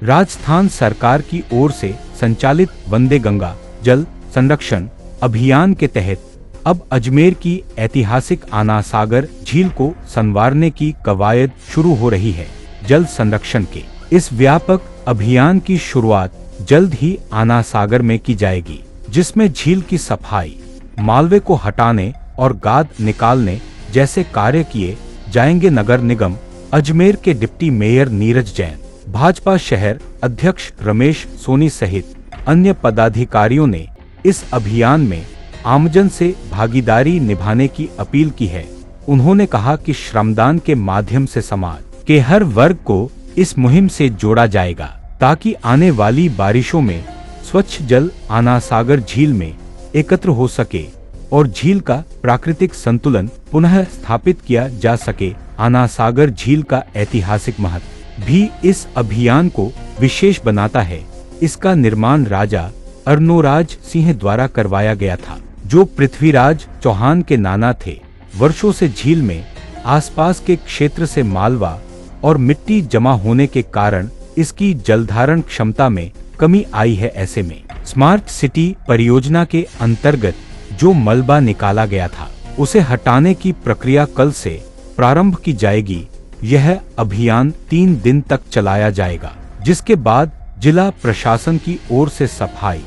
राजस्थान सरकार की ओर से संचालित वंदे गंगा जल संरक्षण अभियान के तहत अब अजमेर की ऐतिहासिक आना सागर झील को संवारने की कवायद शुरू हो रही है। जल संरक्षण के इस व्यापक अभियान की शुरुआत जल्द ही आना सागर में की जाएगी, जिसमें झील की सफाई, मालवे को हटाने और गाद निकालने जैसे कार्य किए जाएंगे। नगर निगम अजमेर के डिप्टी मेयर नीरज जैन, भाजपा शहर अध्यक्ष रमेश सोनी सहित अन्य पदाधिकारियों ने इस अभियान में आमजन से भागीदारी निभाने की अपील की है। उन्होंने कहा कि श्रमदान के माध्यम से समाज के हर वर्ग को इस मुहिम से जोड़ा जाएगा, ताकि आने वाली बारिशों में स्वच्छ जल आना सागर झील में एकत्र हो सके और झील का प्राकृतिक संतुलन पुनः स्थापित किया जा सके। आना सागर झील का ऐतिहासिक महत्व भी इस अभियान को विशेष बनाता है। इसका निर्माण राजा अर्नोराज सिंह द्वारा करवाया गया था, जो पृथ्वीराज चौहान के नाना थे। वर्षों से झील में आसपास के क्षेत्र से मालवा और मिट्टी जमा होने के कारण इसकी जलधारण क्षमता में कमी आई है। ऐसे में स्मार्ट सिटी परियोजना के अंतर्गत जो मलबा निकाला गया था, उसे हटाने की प्रक्रिया कल से प्रारंभ की जाएगी। यह अभियान 3 दिन तक चलाया जाएगा, जिसके बाद जिला प्रशासन की ओर से सफाई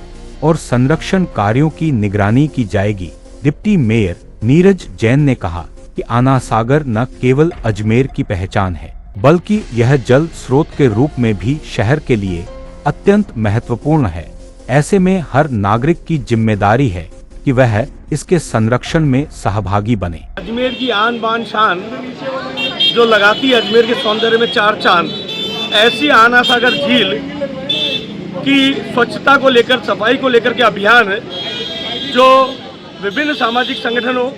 और संरक्षण कार्यों की निगरानी की जाएगी। डिप्टी मेयर नीरज जैन ने कहा कि आना सागर न केवल अजमेर की पहचान है, बल्कि यह जल स्रोत के रूप में भी शहर के लिए अत्यंत महत्वपूर्ण है। ऐसे में हर नागरिक की जिम्मेदारी है कि वह इसके संरक्षण में सहभागी बने। अजमेर की आन बान शान जो लगाती है अजमेर के सौंदर्य में 4 चांद, ऐसी आना सागर झील की स्वच्छता को लेकर, सफाई को लेकर के अभियान जो विभिन्न सामाजिक संगठनों,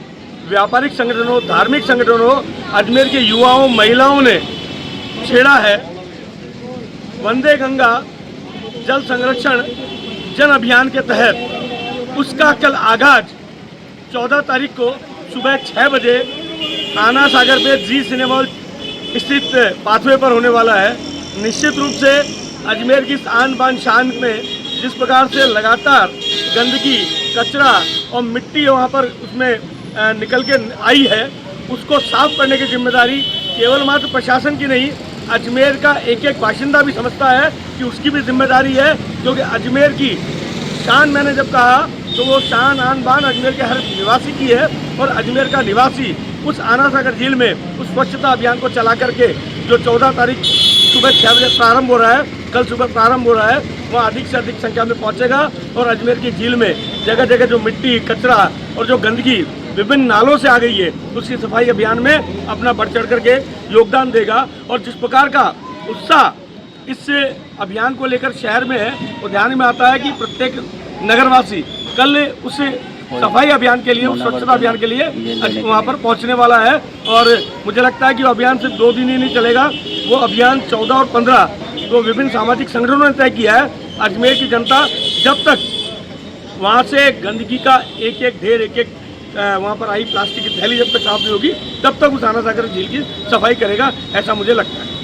व्यापारिक संगठनों, धार्मिक संगठनों, अजमेर के युवाओं, महिलाओं ने छेड़ा है। वंदे गंगा जल संरक्षण जन अभियान के तहत उसका कल आगाज 14 तारीख को सुबह 6 बजे आना सागर पे जी सिनेमा हॉल स्थित पाथवे पर होने वाला है। निश्चित रूप से अजमेर की आन बान शान में जिस प्रकार से लगातार गंदगी, कचरा और मिट्टी वहाँ पर उसमें निकल के आई है, उसको साफ करने की जिम्मेदारी केवल मात्र प्रशासन की नहीं, अजमेर का एक एक बाशिंदा भी समझता है कि उसकी भी जिम्मेदारी है। क्योंकि अजमेर की शान, मैंने जब कहा तो वो शान आन बान अजमेर के हर निवासी की है। और अजमेर का निवासी उस आना सागर झील में उस स्वच्छता अभियान को चला करके जो 14 तारीख सुबह 6 बजे प्रारंभ हो रहा है, कल सुबह प्रारंभ हो रहा है, वह अधिक से अधिक संख्या में पहुंचेगा और अजमेर की झील में जगह जगह जो मिट्टी, कचरा और जो गंदगी विभिन्न नालों से आ गई है, उसकी सफाई अभियान में अपना बढ़ चढ़ करके योगदान देगा। और जिस प्रकार का उत्साह इस अभियान को लेकर शहर में है, वो ध्यान में आता है कि प्रत्येक नगरवासी कल उस सफाई अभियान के लिए, उस स्वच्छता अभियान के लिए वहाँ पर पहुँचने वाला है। और मुझे लगता है कि वो अभियान सिर्फ 2 दिन ही नहीं चलेगा, वो अभियान 14 और 15 जो विभिन्न सामाजिक संगठनों ने तय किया है। अजमेर की जनता जब तक वहाँ से गंदगी का एक एक ढेर, एक एक वहाँ पर आई प्लास्टिक की थैली जब तक साफ नहीं होगी, तब तक उस आना सागर झील की सफाई करेगा, ऐसा मुझे लगता है।